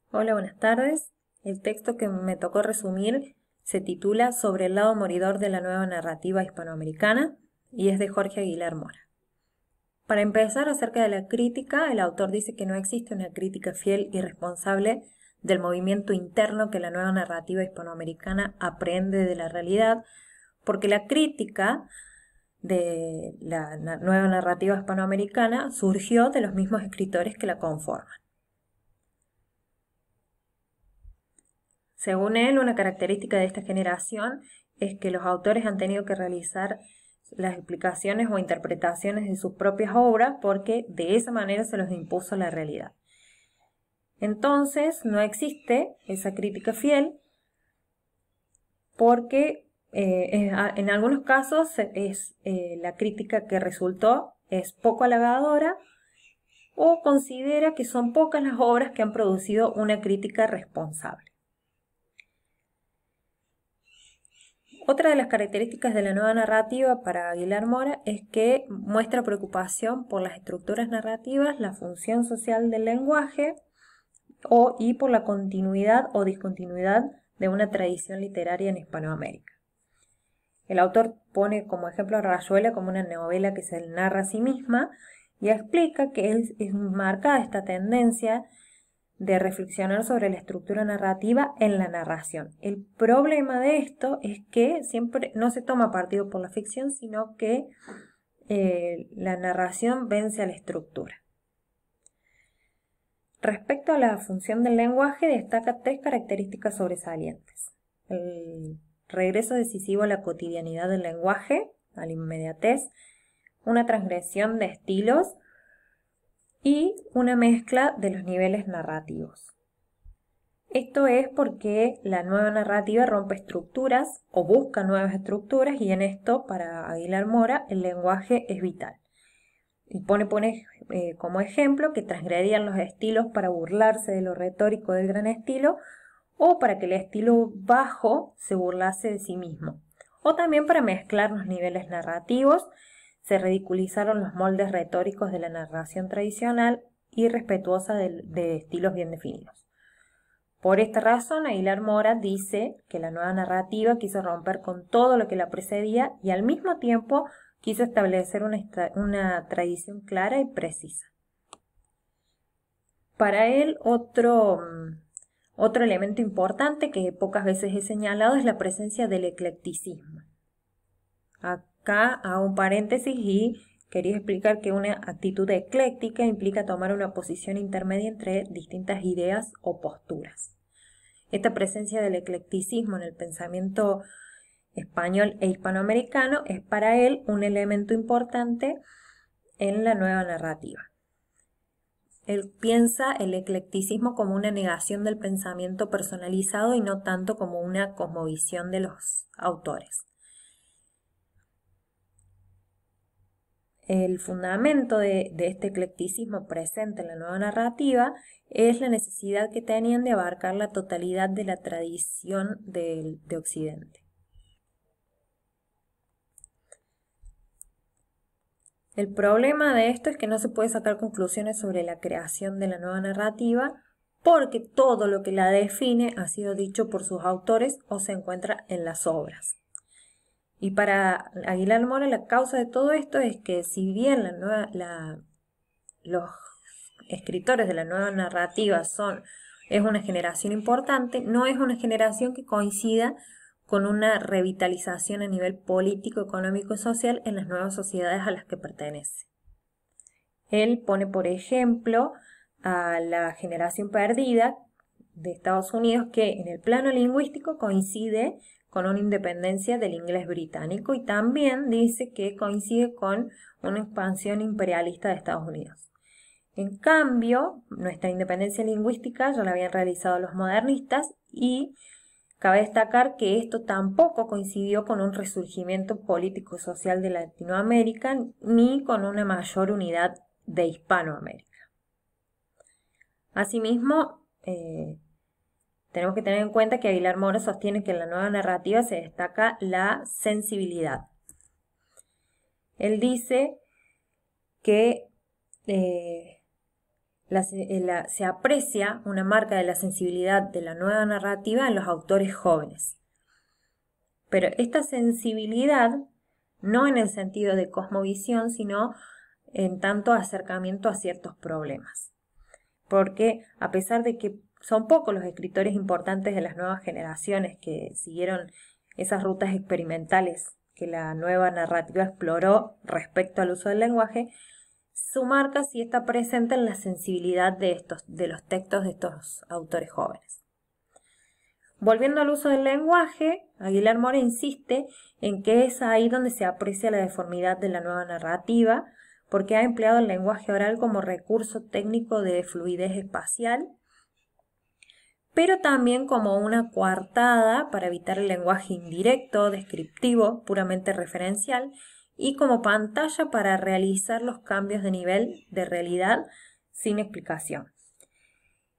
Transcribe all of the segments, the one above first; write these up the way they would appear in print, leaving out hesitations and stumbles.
Hola, buenas tardes. El texto que me tocó resumir se titula Sobre el lado moridor de la nueva narrativa hispanoamericana y es de Jorge Aguilar Mora. Para empezar, acerca de la crítica, el autor dice que no existe una crítica fiel y responsable del movimiento interno que la nueva narrativa hispanoamericana aprende de la realidad, porque la crítica de la nueva narrativa hispanoamericana surgió de los mismos escritores que la conforman. Según él, una característica de esta generación es que los autores han tenido que realizar las explicaciones o interpretaciones de sus propias obras porque de esa manera se los impuso la realidad. Entonces, no existe esa crítica fiel porque en algunos casos la crítica que resultó es poco halagadora o considera que son pocas las obras que han producido una crítica responsable. Otra de las características de la nueva narrativa para Aguilar Mora es que muestra preocupación por las estructuras narrativas, la función social del lenguaje y por la continuidad o discontinuidad de una tradición literaria en Hispanoamérica. El autor pone como ejemplo a Rayuela como una novela que se narra a sí misma y explica que es marcada esta tendencia de reflexionar sobre la estructura narrativa en la narración. El problema de esto es que siempre no se toma partido por la ficción, sino que la narración vence a la estructura. Respecto a la función del lenguaje, destaca tres características sobresalientes. El regreso decisivo a la cotidianidad del lenguaje, a la inmediatez, una transgresión de estilos y una mezcla de los niveles narrativos. Esto es porque la nueva narrativa rompe estructuras o busca nuevas estructuras y en esto, para Aguilar Mora, el lenguaje es vital. Y pone como ejemplo que transgredían los estilos para burlarse de lo retórico del gran estilo o para que el estilo bajo se burlase de sí mismo. O también para mezclar los niveles narrativos, se ridiculizaron los moldes retóricos de la narración tradicional y respetuosa de estilos bien definidos. Por esta razón, Aguilar Mora dice que la nueva narrativa quiso romper con todo lo que la precedía y al mismo tiempo quiso establecer una tradición clara y precisa. Para él, otro elemento importante que pocas veces he señalado es la presencia del eclecticismo. Acá hago un paréntesis y quería explicar que una actitud ecléctica implica tomar una posición intermedia entre distintas ideas o posturas. Esta presencia del eclecticismo en el pensamiento español e hispanoamericano es para él un elemento importante en la nueva narrativa. Él piensa el eclecticismo como una negación del pensamiento personalizado y no tanto como una cosmovisión de los autores. El fundamento de este eclecticismo presente en la nueva narrativa es la necesidad que tenían de abarcar la totalidad de la tradición de Occidente. El problema de esto es que no se puede sacar conclusiones sobre la creación de la nueva narrativa porque todo lo que la define ha sido dicho por sus autores o se encuentra en las obras. Y para Aguilar Mora la causa de todo esto es que si bien los escritores de la nueva narrativa es una generación importante, no es una generación que coincida con una revitalización a nivel político, económico y social en las nuevas sociedades a las que pertenece. Él pone, por ejemplo, a la generación perdida de Estados Unidos que en el plano lingüístico coincide con una independencia del inglés británico y también dice que coincide con una expansión imperialista de Estados Unidos. En cambio, nuestra independencia lingüística ya la habían realizado los modernistas y cabe destacar que esto tampoco coincidió con un resurgimiento político y social de Latinoamérica ni con una mayor unidad de Hispanoamérica. Asimismo, tenemos que tener en cuenta que Aguilar Mora sostiene que en la nueva narrativa se destaca la sensibilidad. Él dice que se aprecia una marca de la sensibilidad de la nueva narrativa en los autores jóvenes. Pero esta sensibilidad no en el sentido de cosmovisión, sino en tanto acercamiento a ciertos problemas. Porque a pesar de que son pocos los escritores importantes de las nuevas generaciones que siguieron esas rutas experimentales que la nueva narrativa exploró respecto al uso del lenguaje, su marca sí está presente en la sensibilidad de los textos de estos autores jóvenes. Volviendo al uso del lenguaje, Aguilar Mora insiste en que es ahí donde se aprecia la deformidad de la nueva narrativa, porque ha empleado el lenguaje oral como recurso técnico de fluidez espacial, pero también como una coartada para evitar el lenguaje indirecto, descriptivo, puramente referencial, y como pantalla para realizar los cambios de nivel de realidad sin explicación.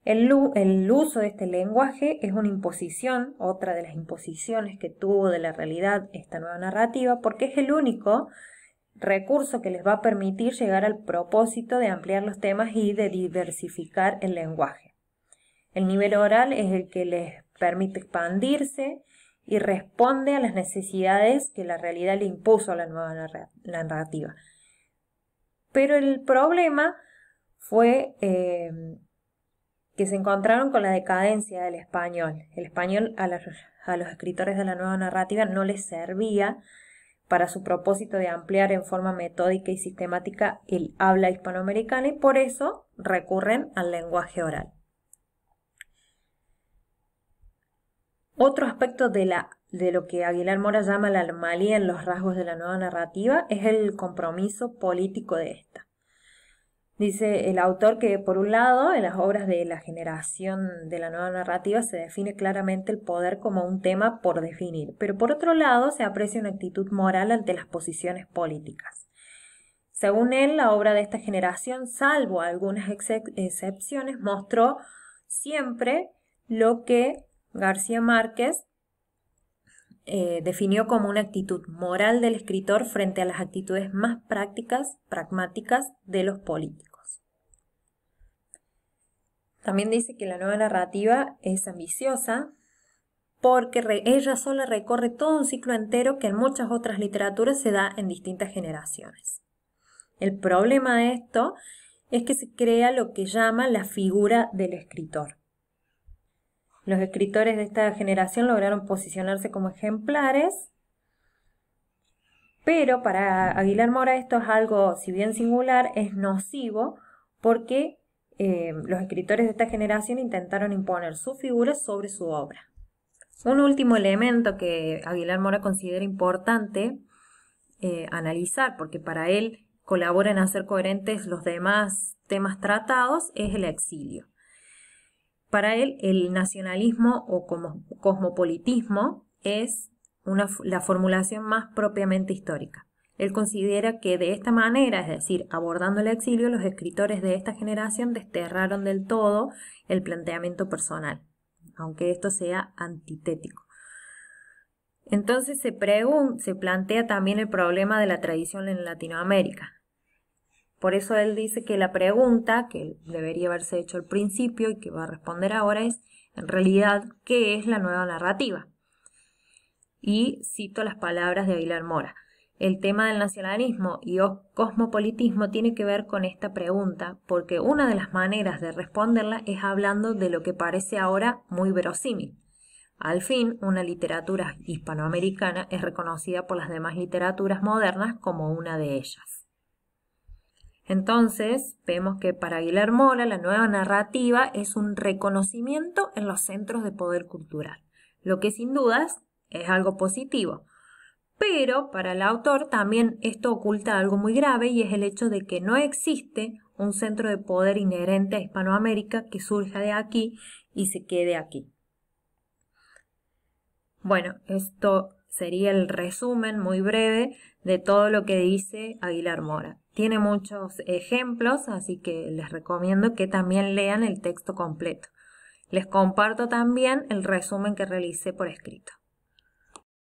El uso de este lenguaje es una imposición, otra de las imposiciones que tuvo de la realidad esta nueva narrativa, porque es el único recurso que les va a permitir llegar al propósito de ampliar los temas y de diversificar el lenguaje. El nivel oral es el que les permite expandirse y responde a las necesidades que la realidad le impuso a la nueva narrativa. Pero el problema fue que se encontraron con la decadencia del español. El español a los escritores de la nueva narrativa no les servía para su propósito de ampliar en forma metódica y sistemática el habla hispanoamericana, y por eso recurren al lenguaje oral. Otro aspecto de lo que Aguilar Mora llama la anomalía en los rasgos de la nueva narrativa es el compromiso político de esta. Dice el autor que, por un lado, en las obras de la generación de la nueva narrativa se define claramente el poder como un tema por definir, pero por otro lado se aprecia una actitud moral ante las posiciones políticas. Según él, la obra de esta generación, salvo algunas excepciones, mostró siempre lo que García Márquez definió como una actitud moral del escritor frente a las actitudes más pragmáticas de los políticos. También dice que la nueva narrativa es ambiciosa porque ella sola recorre todo un ciclo entero que en muchas otras literaturas se da en distintas generaciones. El problema de esto es que se crea lo que llama la figura del escritor. Los escritores de esta generación lograron posicionarse como ejemplares, pero para Aguilar Mora esto es algo, si bien singular, es nocivo porque los escritores de esta generación intentaron imponer su figura sobre su obra. Un último elemento que Aguilar Mora considera importante analizar, porque para él colabora en hacer coherentes los demás temas tratados, es el exilio. Para él, el nacionalismo o cosmopolitismo es la formulación más propiamente histórica. Él considera que de esta manera, es decir, abordando el exilio, los escritores de esta generación desterraron del todo el planteamiento personal, aunque esto sea antitético. Entonces se plantea también el problema de la tradición en Latinoamérica. Por eso él dice que la pregunta que debería haberse hecho al principio y que va a responder ahora es, en realidad, ¿qué es la nueva narrativa? Y cito las palabras de Aguilar Mora. El tema del nacionalismo y cosmopolitismo tiene que ver con esta pregunta, porque una de las maneras de responderla es hablando de lo que parece ahora muy verosímil. Al fin, una literatura hispanoamericana es reconocida por las demás literaturas modernas como una de ellas. Entonces, vemos que para Aguilar Mora la nueva narrativa es un reconocimiento en los centros de poder cultural, lo que sin dudas es algo positivo. Pero para el autor también esto oculta algo muy grave, y es el hecho de que no existe un centro de poder inherente a Hispanoamérica que surja de aquí y se quede aquí. Bueno, esto sería el resumen muy breve de todo lo que dice Aguilar Mora. Tiene muchos ejemplos, así que les recomiendo que también lean el texto completo. Les comparto también el resumen que realicé por escrito.